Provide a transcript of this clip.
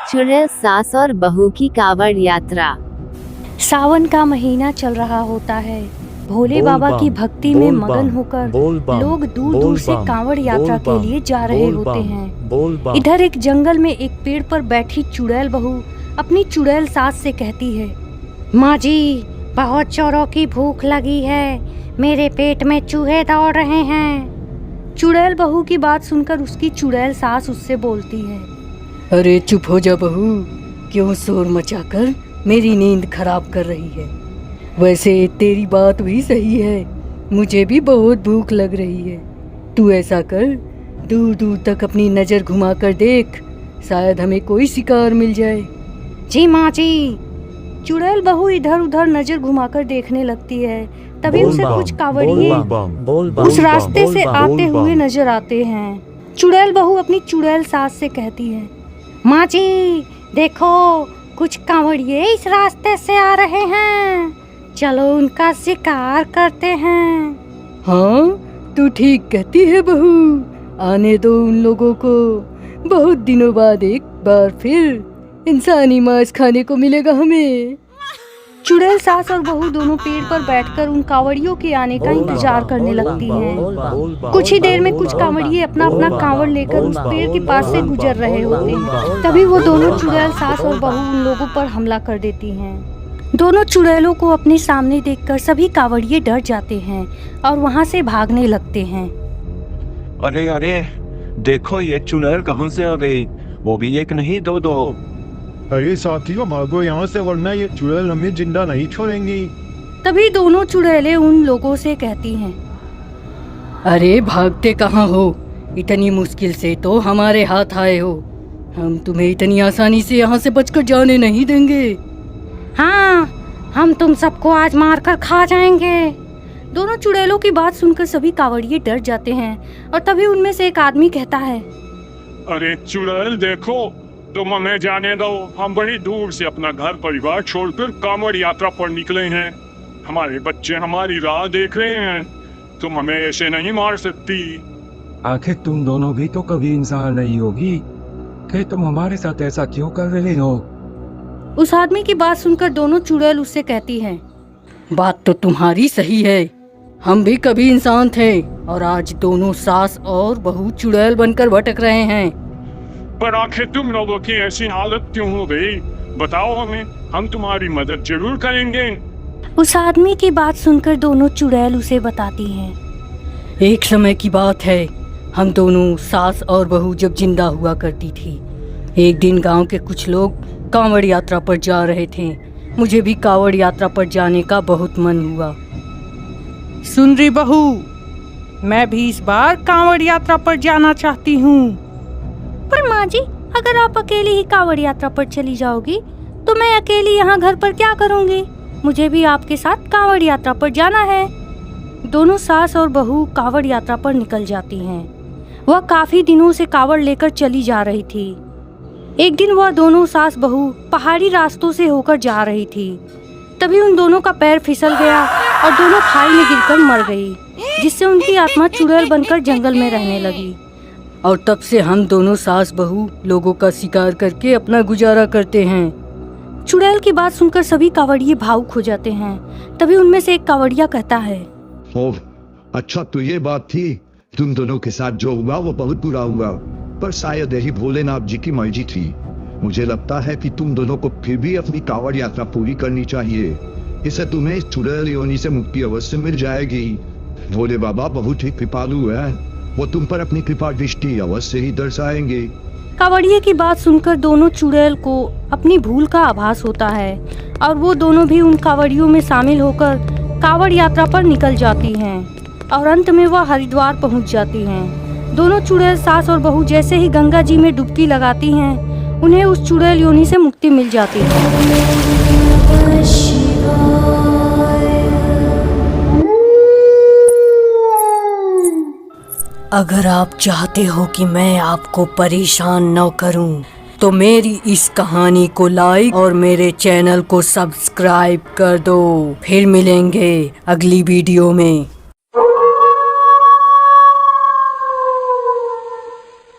चुड़ैल सास और बहू की कांवड़ यात्रा। सावन का महीना चल रहा होता है। भोले बाबा की भक्ति में मगन होकर लोग दूर दूर से कांवड़ यात्रा के लिए जा रहे होते हैं। इधर एक जंगल में एक पेड़ पर बैठी चुड़ैल बहू अपनी चुड़ैल सास से कहती है, माँ जी बहुत चोरों की भूख लगी है, मेरे पेट में चूहे दौड़ रहे हैं। चुड़ैल बहू की बात सुनकर उसकी चुड़ैल सास उससे बोलती है, अरे चुप हो जा बहू, क्यों शोर मचाकर मेरी नींद खराब कर रही है। वैसे तेरी बात भी सही है, मुझे भी बहुत भूख लग रही है। तू ऐसा कर, दूर दूर तक अपनी नज़र घुमा कर देख, शायद हमें कोई शिकार मिल जाए। जी माँ जी। चुड़ैल बहू इधर उधर नजर घुमाकर देखने लगती है। तभी उसे कुछ कांवड़िए उस रास्ते से आते हुए नजर आते हैं। चुड़ैल बहू अपनी चुड़ैल सास से कहती है, माँ जी देखो कुछ कांवड़िए इस रास्ते से आ रहे हैं, चलो उनका शिकार करते हैं। हाँ तू ठीक कहती है बहू, आने दो उन लोगों को। बहुत दिनों बाद एक बार फिर इंसानी मांस खाने को मिलेगा हमें। चुड़ैल सास और बहू दोनों पेड़ पर बैठकर उन कांवड़ियों के आने का इंतजार करने लगती हैं। कुछ ही देर में कुछ कांवड़िए अपना अपना कांवड़ लेकर उस पेड़ के पास से गुजर रहे होते हैं। तभी वो दोनों चुड़ैल सास और बहू उन लोगों पर हमला कर देती हैं। दोनों चुड़ैलों को अपने सामने देखकर सभी कांवड़िए डर जाते हैं और वहाँ से भागने लगते हैं। अरे अरे देखो ये चुड़ैल कहाँ से आ गई, वो भी एक नहीं दो दो। अरे साथियों भागो यहाँ से, वरना ये चुड़ैल हमें जिंदा नहीं छोड़ेंगी। तभी दोनों चुड़ैलें उन लोगों से कहती हैं, अरे भागते कहाँ हो, इतनी मुश्किल से तो हमारे हाथ आए हो, हम तुम्हें इतनी आसानी से यहाँ से बचकर जाने नहीं देंगे। हाँ हम तुम सबको आज मार कर खा जाएंगे। दोनों चुड़ैलों की बात सुनकर सभी कांवड़िए डर जाते हैं और तभी उनमें से एक आदमी कहता है, अरे चुड़ैल देखो तुम हमें जाने दो, हम बड़ी दूर से अपना घर परिवार छोड़कर कांवड़ यात्रा पर निकले हैं, हमारे बच्चे हमारी राह देख रहे हैं, तुम हमें ऐसे नहीं मार सकती। आखिर तुम दोनों भी तो कभी इंसान नहीं होगी, कि तुम हमारे साथ ऐसा क्यों कर रहे हो। उस आदमी की बात सुनकर दोनों चुड़ैल उससे कहती हैं, बात तो तुम्हारी सही है, हम भी कभी इंसान थे और आज दोनों सास और बहू चुड़ैल बनकर भटक रहे हैं। पर आखिर तुम लोगों की ऐसी हालत क्यों हो गई, बताओ हमें, हम तुम्हारी मदद जरूर करेंगे। उस आदमी की बात सुनकर दोनों चुड़ैल उसे बताती हैं, एक समय की बात है, हम दोनों सास और बहू जब जिंदा हुआ करती थी। एक दिन गांव के कुछ लोग कांवड़ यात्रा पर जा रहे थे, मुझे भी कांवड़ यात्रा पर जाने का बहुत मन हुआ। सुन रही बहू, मैं भी इस बार कांवड़ यात्रा पर जाना चाहती हूँ। पर माँ जी अगर आप अकेली ही कांवड़ यात्रा पर चली जाओगी तो मैं अकेली यहाँ घर पर क्या करूँगी, मुझे भी आपके साथ कांवड़ यात्रा पर जाना है। दोनों सास और बहू कांवड़ यात्रा पर निकल जाती हैं। वह काफी दिनों से कांवड़ लेकर चली जा रही थी। एक दिन वह दोनों सास बहू पहाड़ी रास्तों से होकर जा रही थी। तभी उन दोनों का पैर फिसल गया और दोनों खाई में गिरकर मर गई, जिससे उनकी आत्मा चुड़ैल बनकर जंगल में रहने लगी। और तब से हम दोनों सास बहू लोगों का शिकार करके अपना गुजारा करते हैं। चुड़ैल की बात सुनकर सभी कांवड़िए भावुक हो जाते हैं। तभी उनमें से एक कांवड़िया कहता है, ओह अच्छा तो ये बात थी, तुम दोनों के साथ जो हुआ वो बहुत बुरा हुआ, पर शायद यही भोलेनाथ जी की मर्जी थी। मुझे लगता है कि तुम दोनों को फिर भी अपनी कांवड़ यात्रा पूरी करनी चाहिए, इससे तुम्हें चुड़ैल योनि से मुक्ति अवश्य मिल जाएगी। भोले बाबा बहुत ही कृपालु है, वो तुम पर अपनी कृपा दृष्टि अवश्य ही दर्शाएंगे। कांवड़िए की बात सुनकर दोनों चुड़ैल को अपनी भूल का आभास होता है और वो दोनों भी उन कांवड़ियों में शामिल होकर कांवड़ यात्रा पर निकल जाती हैं और अंत में वह हरिद्वार पहुंच जाती हैं। दोनों चुड़ैल सास और बहू जैसे ही गंगा जी में डुबकी लगाती हैं, उन्हें उस चुड़ैल योनि से मुक्ति मिल जाती है। अगर आप चाहते हो कि मैं आपको परेशान न करूं, तो मेरी इस कहानी को लाइक और मेरे चैनल को सब्सक्राइब कर दो। फिर मिलेंगे अगली वीडियो में।